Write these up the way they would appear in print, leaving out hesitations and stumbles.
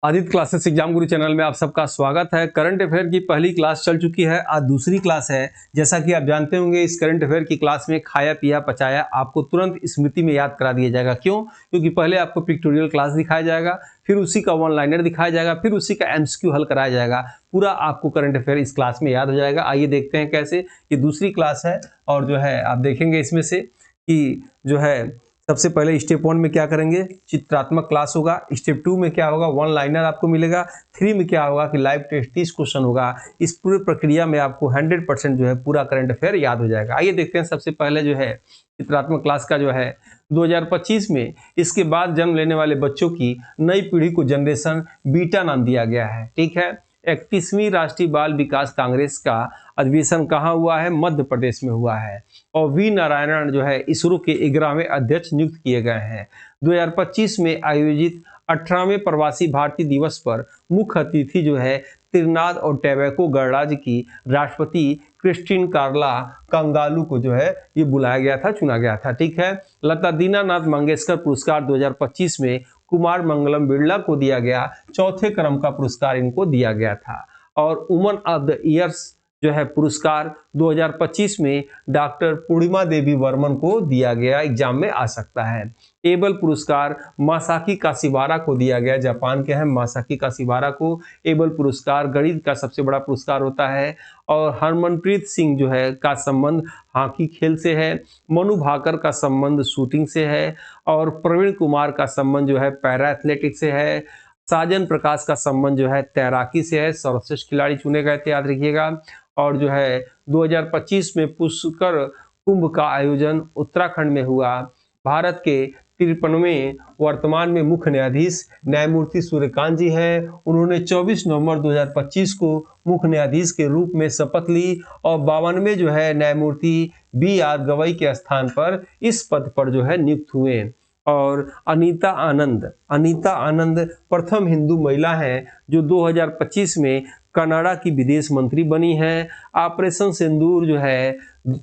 Aditya classes exam गुरु channel में आप सबका स्वागत है। करंट अफेयर की पहली क्लास चल चुकी है, आज दूसरी क्लास है। जैसा कि आप जानते होंगे, इस करंट अफेयर की क्लास में खाया पिया पचाया आपको तुरंत स्मृति में याद करा दिया जाएगा। क्यों? क्योंकि पहले आपको पिक्टोरियल क्लास दिखाया जाएगा, फिर उसी का वन लाइनर दिखाया जाएगा, फिर उसी का एमसीक्यू हल कराया जाएगा। पूरा आपको करंट अफेयर इस क्लास में याद हो जाएगा। आइए देखते हैं कैसे। ये दूसरी क्लास है और जो है आप देखेंगे इसमें से कि जो है सबसे पहले स्टेप 1 में क्या करेंगे, चित्रात्मक क्लास होगा। स्टेप 2 में क्या होगा, वन लाइनर आपको मिलेगा। 3 में क्या होगा कि लाइव टेस्ट 30 क्वेश्चन होगा। इस पूरी प्रक्रिया में आपको 100% जो है पूरा करंट अफेयर याद हो जाएगा। आइए देखते हैं। सबसे पहले जो है चित्रात्मक क्लास का जो है 2025 में इसके बाद जन्म लेने वाले बच्चों की नई पीढ़ी को जनरेशन बीटा नाम दिया गया है। ठीक है। 31वीं राष्ट्रीय बाल विकास कांग्रेस का अधिवेशन कहाँ हुआ है? मध्य प्रदेश में हुआ है। और वी नारायणन जो है इसरो के 11वें अध्यक्ष नियुक्त किए गए हैं। 2025 में आयोजित 18वें प्रवासी भारतीय दिवस पर मुख्य अतिथि जो है त्रिनाद और टोबैगो गणराज्य की राष्ट्रपति क्रिस्टिन कार्ला कंगालू को जो है ये बुलाया गया था, चुना गया था। ठीक है। लता दीनानाथ मंगेशकर पुरस्कार 2025 में कुमार मंगलम बिरला को दिया गया। चौथे क्रम का पुरस्कार इनको दिया गया था। और वुमन ऑफ द ईयर्स जो है पुरस्कार 2025 में डॉक्टर पूर्णिमा देवी वर्मन को दिया गया। एग्जाम में आ सकता है। एबल पुरस्कार मासाकी काशिवारा को दिया गया। जापान के हैं मासाकी काशिवारा को एबल पुरस्कार गणित का सबसे बड़ा पुरस्कार होता है। और हरमनप्रीत सिंह जो है का संबंध हॉकी खेल से है। मनु भाकर का संबंध शूटिंग से है। और प्रवीण कुमार का संबंध जो है पैरा एथलेटिक्स से है। साजन प्रकाश का संबंध जो है तैराकी से है। सर्वश्रेष्ठ खिलाड़ी चुने गए थे, याद रखिएगा। और जो है 2025 में पुष्कर कुंभ का आयोजन उत्तराखंड में हुआ। भारत के 53वें वर्तमान में मुख्य न्यायाधीश न्यायमूर्ति सूर्यकांत जी हैं। उन्होंने 24 नवंबर 2025 को मुख्य न्यायाधीश के रूप में शपथ ली और 52वें जो है न्यायमूर्ति BR गवई के स्थान पर इस पद पर जो है नियुक्त हुए। और अनीता आनंद प्रथम हिंदू महिला हैं जो 2025 में कनाडा की विदेश मंत्री बनी हैं। ऑपरेशन सिंदूर जो है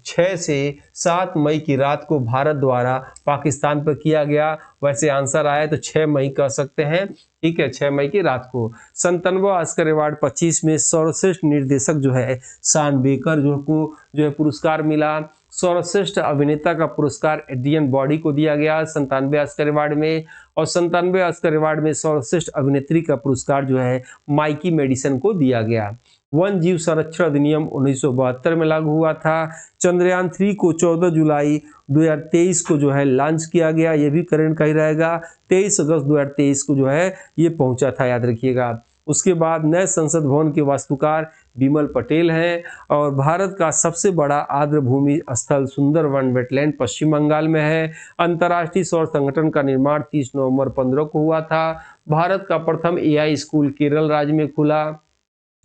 6 से 7 मई की रात को भारत द्वारा पाकिस्तान पर किया गया। वैसे आंसर आया तो 6 मई कह सकते हैं। ठीक है, 6 मई की रात को। 97वां ऑस्कर अवार्ड 25 में सर्वश्रेष्ठ निर्देशक जो है शान बेकर जो है पुरस्कार मिला। सर्वश्रेष्ठ अभिनेता का पुरस्कार एड्रियन बॉडी को दिया गया 97वें ऑस्कर अवार्ड में। और 97वें ऑस्कर अवार्ड में सर्वश्रेष्ठ अभिनेत्री का पुरस्कार जो है माइकी मेडिसन को दिया गया। वन जीव संरक्षण अधिनियम 1972 में लागू हुआ था। चंद्रयान 3 को 14 जुलाई 2023 को जो है लॉन्च किया गया। ये भी करंट का ही रहेगा। 23 अगस्त 2023 को जो है ये पहुंचा था, याद रखिएगा। उसके बाद नए संसद भवन के वास्तुकार बिमल पटेल हैं। और भारत का सबसे बड़ा आर्द्र भूमि स्थल सुंदरवन वेटलैंड पश्चिम बंगाल में है। अंतर्राष्ट्रीय सौर संगठन का निर्माण 30 नवंबर 15 को हुआ था। भारत का प्रथम AI स्कूल केरल राज्य में खुला।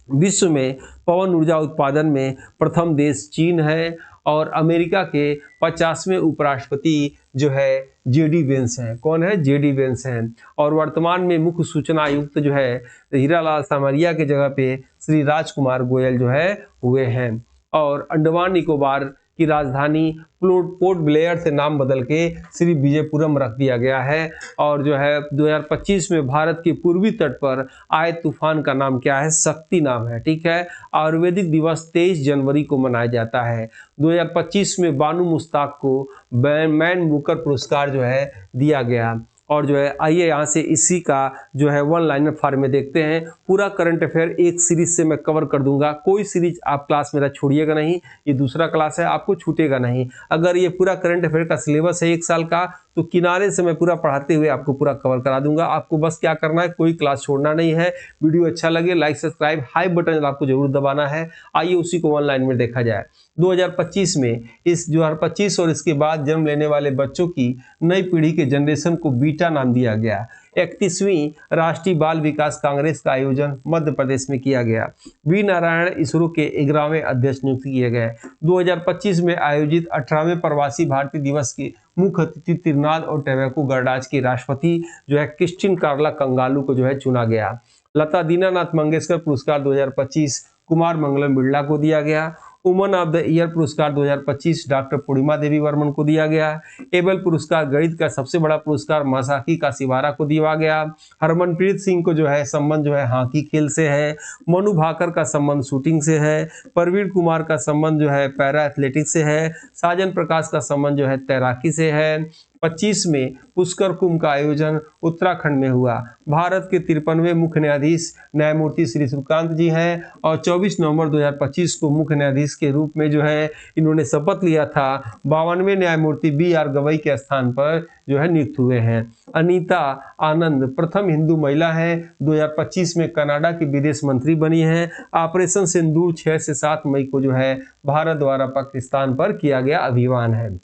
विश्व में पवन ऊर्जा उत्पादन में प्रथम देश चीन है। और अमेरिका के 50वें उपराष्ट्रपति जो है JD वेंस हैं। कौन है? JD वेंस हैं। और वर्तमान में मुख्य सूचना आयुक्त जो है हीरालाल सामरिया के जगह पे श्री राजकुमार गोयल जो है हुए हैं। और अंडमान निकोबार की राजधानी पोर्ट ब्लेयर से नाम बदल के श्री विजयपुरम रख दिया गया है। और जो है 2025 में भारत के पूर्वी तट पर आए तूफान का नाम क्या है? शक्ति नाम है। ठीक है। आयुर्वेदिक दिवस 23 जनवरी को मनाया जाता है। 2025 में बानू मुश्ताक को मैन बुकर पुरस्कार जो है दिया गया। और जो है आइए यहाँ से इसी का जो है वन लाइनर फॉर्म में देखते हैं। पूरा करंट अफेयर एक सीरीज से मैं कवर कर दूंगा। कोई सीरीज आप क्लास मेरा छोड़िएगा नहीं। ये दूसरा क्लास है, आपको छूटेगा नहीं। अगर ये पूरा करंट अफेयर का सिलेबस है 1 साल का, तो किनारे से मैं पूरा पढ़ाते हुए आपको पूरा कवर करा दूंगा। आपको बस क्या करना है, कोई क्लास छोड़ना नहीं है। वीडियो अच्छा लगे लाइक सब्सक्राइब हाई बटन आपको जरूर दबाना है। आइए उसी को वन लाइन में देखा जाए। 2025 में इस 2025 और इसके बाद जन्म लेने वाले बच्चों की नई पीढ़ी के जनरेशन को बीटा नाम दिया गया। 31वीं राष्ट्रीय बाल विकास कांग्रेस का आयोजन मध्य प्रदेश में किया गया। वी नारायण इसरो के 11वें अध्यक्ष नियुक्त किए गए। 2025 में आयोजित 18वें प्रवासी भारतीय दिवस के मुख्य अतिथि त्रिनाद और टोबैगो गणराज्य की राष्ट्रपति जो है क्रिस्टिन कार्ला कंगालू को जो है चुना गया। लता दीनानाथ मंगेशकर पुरस्कार 2025 कुमार मंगलम बिरला को दिया गया। वुमन ऑफ द ईयर पुरस्कार 2025 डॉक्टर पूर्णिमा देवी वर्मन को दिया गया। एबल पुरस्कार गणित का सबसे बड़ा पुरस्कार मासाकी काशिवारा को दिया गया। हरमनप्रीत सिंह को जो है संबंध जो है हॉकी खेल से है। मनु भाकर का संबंध शूटिंग से है। प्रवीण कुमार का संबंध जो है पैरा एथलेटिक्स से है। साजन प्रकाश का संबंध जो है तैराकी से है। 25 में पुष्कर कुंभ का आयोजन उत्तराखंड में हुआ। भारत के 53वें मुख्य न्यायाधीश न्यायमूर्ति श्री सूर्यकांत जी हैं और 24 नवंबर 2025 को मुख्य न्यायाधीश के रूप में जो है इन्होंने शपथ लिया था। 52वें न्यायमूर्ति BR गवई के स्थान पर जो है नियुक्त हुए हैं। अनीता आनंद प्रथम हिंदू महिला है। 2025 में कनाडा की विदेश मंत्री बनी है। ऑपरेशन सिंदूर 6 से 7 मई को जो है भारत द्वारा पाकिस्तान पर किया गया अभियान है।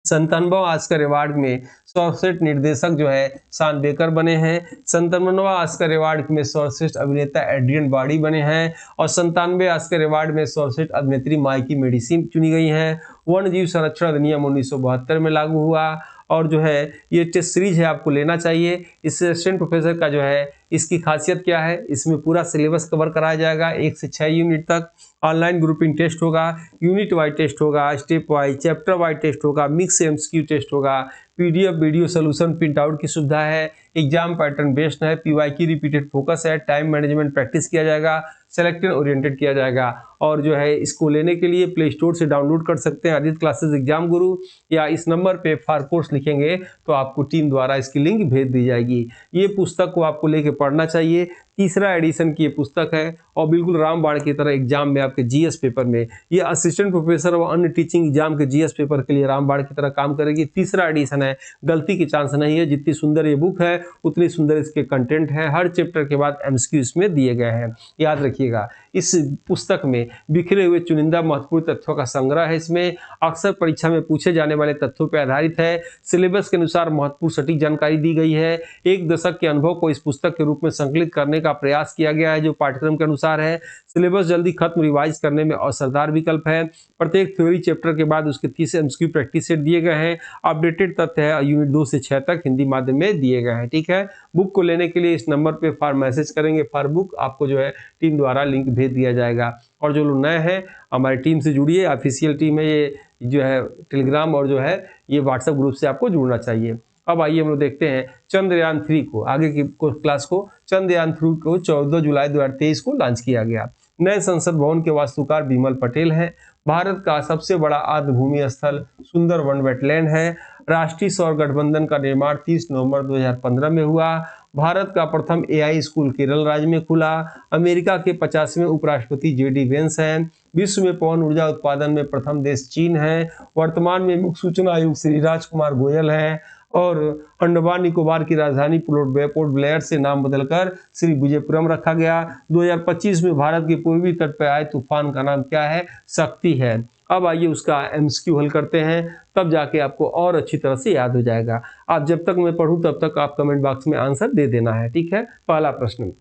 97वां ऑस्कर अवार्ड में सर्वश्रेष्ठ निर्देशक जो है शान बेकर बने हैं। 97वां ऑस्कर अवार्ड में सर्वश्रेष्ठ अभिनेता एड्रियन बाडी बने हैं और 97वें ऑस्कर अवार्ड में सर्वश्रेष्ठ अभिनेत्री माइकी मेडिसिन चुनी गई हैं। वन्य जीव संरक्षण अधिनियम 1972 में लागू हुआ और जो है ये टेस्ट सीरीज है, आपको लेना चाहिए। इस असिस्टेंट प्रोफेसर का जो है इसकी खासियत क्या है, इसमें पूरा सिलेबस कवर कराया जाएगा 1 से 6 यूनिट तक। ऑनलाइन ग्रुपिंग टेस्ट होगा, यूनिट वाइज टेस्ट होगा, step wise chapter wise test होगा, मिक्स MCQ टेस्ट होगा, PDF video solution print out की सुविधा है। एग्जाम पैटर्न बेस्ड है, PYQ रिपीटेड फोकस है, टाइम मैनेजमेंट प्रैक्टिस किया जाएगा, सेलेक्टेड ओरिएंटेड किया जाएगा। और जो है इसको लेने के लिए प्ले स्टोर से डाउनलोड कर सकते हैं आदित्य क्लासेस एग्जाम गुरु, या इस नंबर पे फॉर कोर्स लिखेंगे तो आपको टीम द्वारा इसकी लिंक भेज दी जाएगी। ये पुस्तक को आपको लेके पढ़ना चाहिए। तीसरा एडिशन की ये पुस्तक है और बिल्कुल रामबाण की तरह एग्जाम में आपके GS पेपर में ये असिस्टेंट प्रोफेसर और अन्य टीचिंग एग्जाम के GS पेपर के लिए रामबाण की तरह काम करेगी। तीसरा एडिशन है, गलती की चांस नहीं है। जितनी सुंदर ये बुक है उतनी सुंदर इसके कंटेंट है। हर चैप्टर के बाद MCQ इसमें दिए गए हैं, याद रखिएगा। इस पुस्तक में बिखरे हुए चुनिंदा महत्वपूर्ण तथ्यों का संग्रह है। इसमें अक्सर परीक्षा में पूछे जाने वाले तथ्यों पर आधारित है। सिलेबस के अनुसार महत्वपूर्ण सटीक जानकारी दी गई है। 1 दशक के अनुभव को इस पुस्तक के रूप में संकलित करने का प्रयास किया गया है जो पाठ्यक्रम के अनुसार है। सिलेबस जल्दी खत्म, रिवाइज करने में असरदार विकल्प है। प्रत्येक थ्योरी चैप्टर के बाद उसके 30 MCQ प्रैक्टिस सेट दिए गए हैं। अपडेटेड तथ्य है, यूनिट 2 से 6 तक हिंदी माध्यम में दिए गए हैं। ठीक है, बुक को लेने के लिए इस नंबर पे फॉर मैसेज करेंगे फॉर बुक, आपको जो है टीम द्वारा लिंक भेज दिया जाएगा। और जो लोग नए हैं हमारी टीम से जुड़िए, ऑफिशियल टीम है ये जो है टेलीग्राम और जो है ये व्हाट्सएप ग्रुप से आपको जुड़ना चाहिए। अब आइए हम लोग देखते हैं चंद्रयान 3 को, आगे की क्लास को। चंद्रयान 3 को 14 जुलाई 2023 को लॉन्च किया गया। नए संसद भवन के वास्तुकार बिमल पटेल हैं। भारत का सबसे बड़ा आर्द्र भूमि स्थल सुंदरवन वेटलैंड है। राष्ट्रीय सौर गठबंधन का निर्माण 30 नवंबर 2015 में हुआ। भारत का प्रथम AI स्कूल केरल राज्य में खुला। अमेरिका के 50वें उपराष्ट्रपति JD वेंस हैं। विश्व में पवन ऊर्जा उत्पादन में प्रथम देश चीन है। वर्तमान में मुख्य सूचना आयुक्त श्री राजकुमार गोयल हैं और अंडमान निकोबार की राजधानी पोर्ट ब्लेयर से नाम बदलकर श्री विजयपुरम रखा गया। 2025 में भारत के पूर्वी तट पर आए तूफान का नाम क्या है? शक्ति है। अब आइए उसका MCQ हल करते हैं, तब जाके आपको और अच्छी तरह से याद हो जाएगा। आप जब तक मैं पढ़ूं तब तक आप कमेंट बॉक्स में आंसर दे देना है। ठीक है, पहला प्रश्न,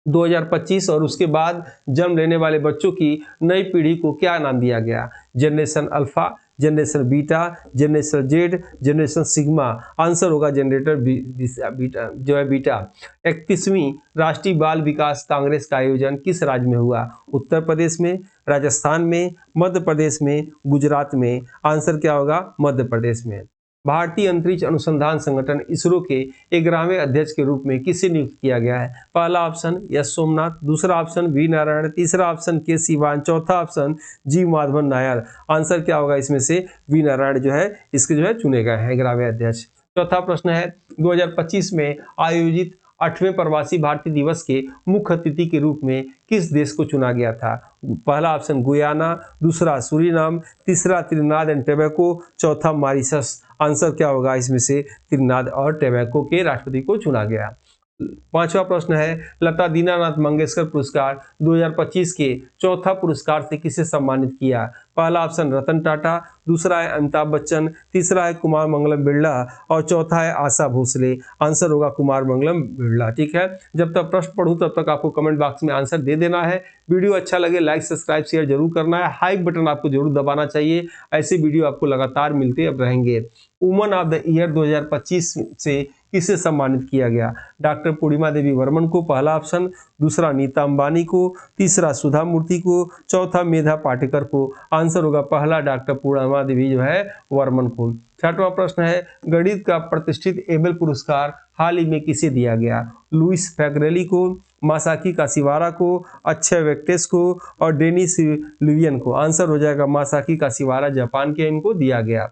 2025 और उसके बाद जन्म लेने वाले बच्चों की नई पीढ़ी को क्या नाम दिया गया? Generation alpha, generation beta, generation Z, generation sigma. Answer होगा जनरेटर बीटा जो है बीटा। 31वीं राष्ट्रीय बाल विकास कांग्रेस का आयोजन किस राज्य में हुआ? उत्तर प्रदेश में, राजस्थान में, मध्य प्रदेश में, गुजरात में। आंसर क्या होगा? मध्य प्रदेश में। भारतीय अंतरिक्ष अनुसंधान संगठन इसरो के 11वें अध्यक्ष के रूप में किसे नियुक्त किया गया है? पहला ऑप्शन एस सोमनाथ, दूसरा ऑप्शन वी नारायण, तीसरा ऑप्शन के सिवान, चौथा ऑप्शन जी माधवन नायर। आंसर क्या होगा इसमें से? वी नारायण जो है इसके जो है चुने गए हैं 11वें अध्यक्ष। चौथा प्रश्न है 2025 में आयोजित 8वें प्रवासी भारतीय दिवस के मुख्य अतिथि के रूप में किस देश को चुना गया था? पहला ऑप्शन गुयाना, दूसरा सूरीनाम, तीसरा त्रिनाद एंड टोबैगो, चौथा मॉरिशस। आंसर क्या होगा इसमें से? त्रिनाद और टोबैगो के राष्ट्रपति को चुना गया। पांचवा प्रश्न है लता दीनानाथ मंगेशकर पुरस्कार 2025 के चौथा पुरस्कार से किसे सम्मानित किया? पहला ऑप्शन रतन टाटा, दूसरा है अमिताभ बच्चन, तीसरा है कुमार मंगलम बिरला और चौथा है आशा भोसले। आंसर होगा कुमार मंगलम बिरला। ठीक है, जब तक प्रश्न पढ़ूं तब तक आपको कमेंट बॉक्स में आंसर दे देना है। वीडियो अच्छा लगे लाइक सब्सक्राइब शेयर जरूर करना है। हाइक बटन आपको जरूर दबाना चाहिए, ऐसे वीडियो आपको लगातार मिलते अब रहेंगे। वुमन ऑफ द ईयर 2025 से किसे सम्मानित किया गया? डॉक्टर पूर्णिमा देवी वर्मन को पहला ऑप्शन, दूसरा नीता अंबानी को, तीसरा सुधा मूर्ति को, चौथा मेधा पाटेकर को। आंसर होगा पहला डॉक्टर पूर्णिमा देवी जो है वर्मन को। छठवां प्रश्न है, गणित का प्रतिष्ठित एबेल पुरस्कार हाल ही में किसे दिया गया? लुइस फैक्रेली को, मासाकी काशिवारा को, अक्षय वेंकटेश को और डेनिस लिवियन को। आंसर हो जाएगा मासाकी काशिवारा, जापान के इनको दिया गया।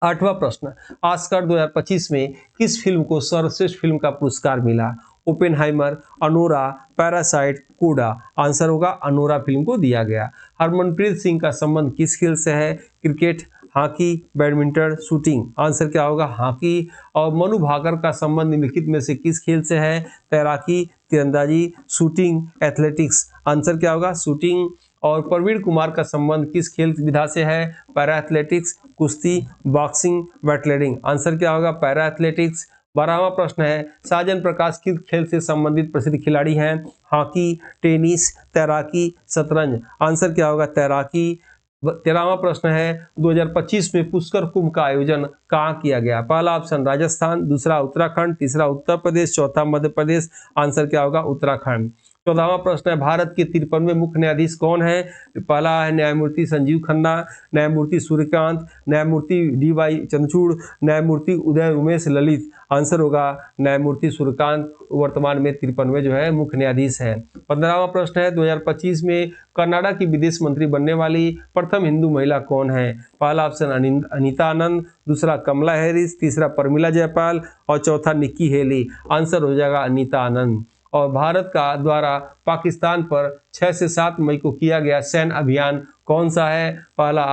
आठवां प्रश्न, ऑस्कर 2025 में किस फिल्म को सर्वश्रेष्ठ फिल्म का पुरस्कार मिला? ओपेनहाइमर, अनोरा, पैरासाइट, कोडा। आंसर होगा अनोरा फिल्म को दिया गया। हरमनप्रीत सिंह का संबंध किस खेल से है? Cricket, hockey, badminton, shooting. Answer क्या होगा? हॉकी। और मनु भाकर का संबंध निम्नलिखित में से किस खेल से है? तैराकी, तीरंदाजी, शूटिंग, एथलेटिक्स। आंसर क्या होगा? शूटिंग। और प्रवीण कुमार का संबंध किस खेल विधा से है? पैरा एथलेटिक्स, कुश्ती, बॉक्सिंग, वेटलिफ्टिंग। आंसर क्या होगा? Para athletics. 12वां प्रश्न है, साजन प्रकाश किस खेल से संबंधित प्रसिद्ध खिलाड़ी हैं? हॉकी, टेनिस, तैराकी, शतरंज। आंसर क्या होगा? तैराकी। 13वां प्रश्न है, 2025 में पुष्कर कुंभ का आयोजन कहाँ किया गया? पहला ऑप्शन राजस्थान, दूसरा उत्तराखंड, तीसरा उत्तर प्रदेश, चौथा मध्य प्रदेश। आंसर क्या होगा? उत्तराखंड। 14वां प्रश्न है, भारत के 53वें मुख्य न्यायाधीश कौन है? पहला है न्यायमूर्ति संजीव खन्ना, न्यायमूर्ति सूर्यकांत, न्यायमूर्ति डी.वाई. चंद्रचूड़, न्यायमूर्ति उदय उमेश ललित। आंसर होगा न्यायमूर्ति सूर्यकांत वर्तमान में 53वें जो है मुख्य न्यायाधीश है। 15वां प्रश्न है, 2025 में कनाडा की विदेश मंत्री बनने वाली प्रथम हिंदू महिला कौन है? पहला ऑप्शन अनीता आनंद, दूसरा कमला हैरिस, तीसरा प्रमिला जयपाल और चौथा निक्की हेली। आंसर हो जाएगा अनीता आनंद। और भारत का द्वारा पाकिस्तान पर 6 से 7 मई को किया गया सैन्य अभियान कौन सा है? पहला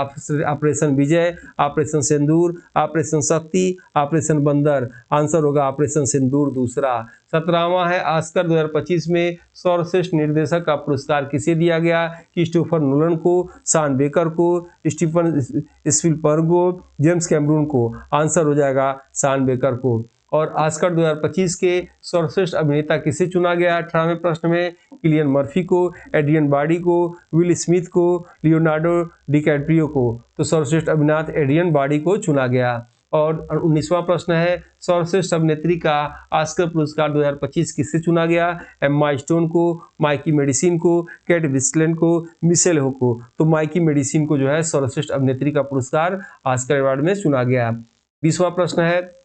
ऑपरेशन विजय, ऑपरेशन सिंदूर, ऑपरेशन शक्ति, ऑपरेशन बंदर। आंसर होगा ऑपरेशन सिंदूर दूसरा। 17वां है, ऑस्कर 2025 में सर्वश्रेष्ठ निर्देशक का पुरस्कार किसे दिया गया? क्रिस्टोफर नोलन को, शॉन बेकर को, स्टीफन स्पीलबर्ग को, जेम्स कैमरून को। आंसर हो जाएगा शॉन बेकर को। और ऑस्कर 2025 के सर्वश्रेष्ठ अभिनेता किसे चुना गया? 18वें प्रश्न में किलियन मर्फी को, एड्रियन बार्डी को, विल स्मिथ को, लियोनार्डो डिकैप्रियो को। तो सर्वश्रेष्ठ अभिनेता एड्रियन बार्डी को चुना गया। और 19वां प्रश्न है, सर्वश्रेष्ठ अभिनेत्री का ऑस्कर पुरस्कार 2025 किससे चुना गया? एम्मा स्टोन को, माइकी मेडिसिन को, केट विंसलेट को, मिशेल हो को। तो माइकी मेडिसिन को जो है सर्वश्रेष्ठ अभिनेत्री का पुरस्कार ऑस्कर अवार्ड में चुना गया। 20वां प्रश्न है,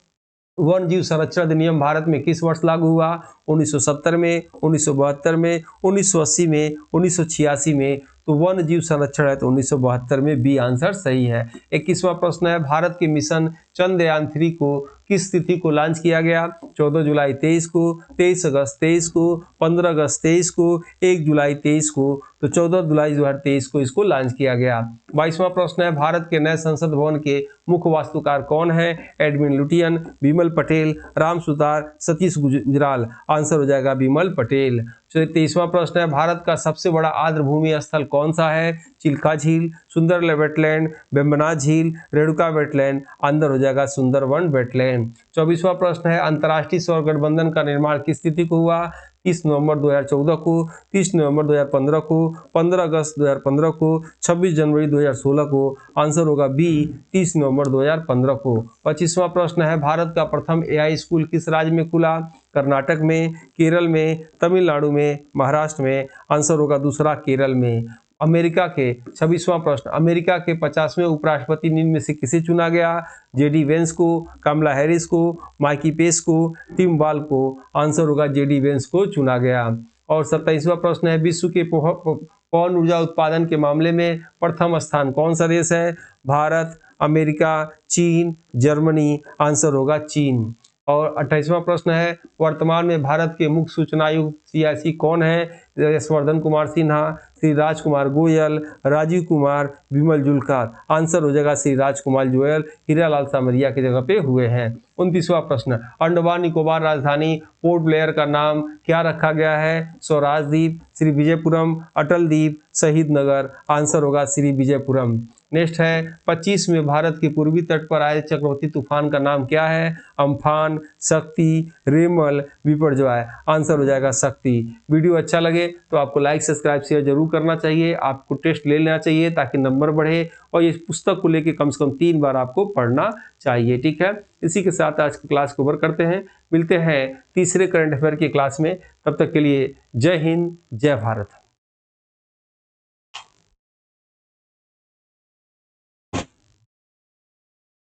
वन जीव संरक्षण अधिनियम भारत में किस वर्ष लागू हुआ? 1970 में, 1972 में, 1980 में, 1986 में। तो वन जीव संरक्षण है तो 1972 में, बी आंसर सही है। 21वां प्रश्न है, भारत के मिशन चंद्रयान 3 को किस तिथि को लॉन्च किया गया? 14 जुलाई 23 को, 23 अगस्त 23 को, 15 अगस्त 23 को, 1 जुलाई 23 को। तो 14 जुलाई 2023 को इसको लॉन्च किया गया। 22वां प्रश्न है, भारत के नए संसद भवन के मुख्य वास्तुकार कौन है? Edwin Lutyens, Bimal Patel, Ram Sutar, Satish Gujral. Answer हो जाएगा बिमल पटेल। 23वां प्रश्न है, भारत का सबसे बड़ा आर्द्रभूमि स्थल कौन सा है? चिल्का झील, सुंदर वेटलैंड, बेम्बनाथ झील, रेणुका वेटलैंड। आंसर हो जाएगा सुंदरवन वेटलैंड। 24वां प्रश्न है, अंतर्राष्ट्रीय सौर गठबंधन का निर्माण किस तिथि को हुआ? 30 नवंबर 2014 को, 30 नवंबर 2015 को, 15 अगस्त 2015 को, 26 जनवरी 2016 को। आंसर होगा बी 30 नवंबर 2015 को। 25वां प्रश्न है, भारत का प्रथम एआई स्कूल किस राज्य में खुला? कर्नाटक में, केरल में, तमिलनाडु में, महाराष्ट्र में। आंसर होगा दूसरा केरल में। अमेरिका के 26वां प्रश्न, अमेरिका के 50वें उपराष्ट्रपति निम्न में से किसे चुना गया? जेडी वेंस को, कमला हैरिस को, माइकी पेस को, टिम वाल को। आंसर होगा जेडी वेंस को चुना गया। और 27वां प्रश्न है, विश्व के पवन ऊर्जा उत्पादन के मामले में प्रथम स्थान कौन सा देश है? भारत, अमेरिका, चीन, जर्मनी। आंसर होगा चीन। और 28वां प्रश्न है, वर्तमान में भारत के मुख्य सूचना आयुक्त सीआईसी कौन है? यशवर्धन कुमार सिन्हा, श्री राजकुमार गोयल, राजीव कुमार, विमल जुल्का। आंसर हो जाएगा श्री राजकुमार गोयल, हीरालाल सामरिया की जगह पे हुए हैं। 29वां प्रश्न, अंडमान निकोबार राजधानी पोर्ट ब्लेयर का नाम क्या रखा गया है? स्वराज द्वीप, श्री विजयपुरम, अटल द्वीप, शहीद नगर। आंसर होगा श्री विजयपुरम। नेक्स्ट है, 25 में भारत के पूर्वी तट पर आए चक्रवाती तूफान का नाम क्या है? अम्फान, शक्ति, रेमल, बिपरजॉय। आंसर हो जाएगा शक्ति। वीडियो अच्छा लगे तो आपको लाइक सब्सक्राइब शेयर जरूर करना चाहिए। आपको टेस्ट ले लेना चाहिए ताकि नंबर बढ़े, और ये पुस्तक को लेके कम से कम 3 बार आपको पढ़ना चाहिए। ठीक है, इसी के साथ आज की क्लास को कवर करते हैं। मिलते हैं तीसरे करंट अफेयर की क्लास में। तब तक के लिए जय हिंद, जय भारत।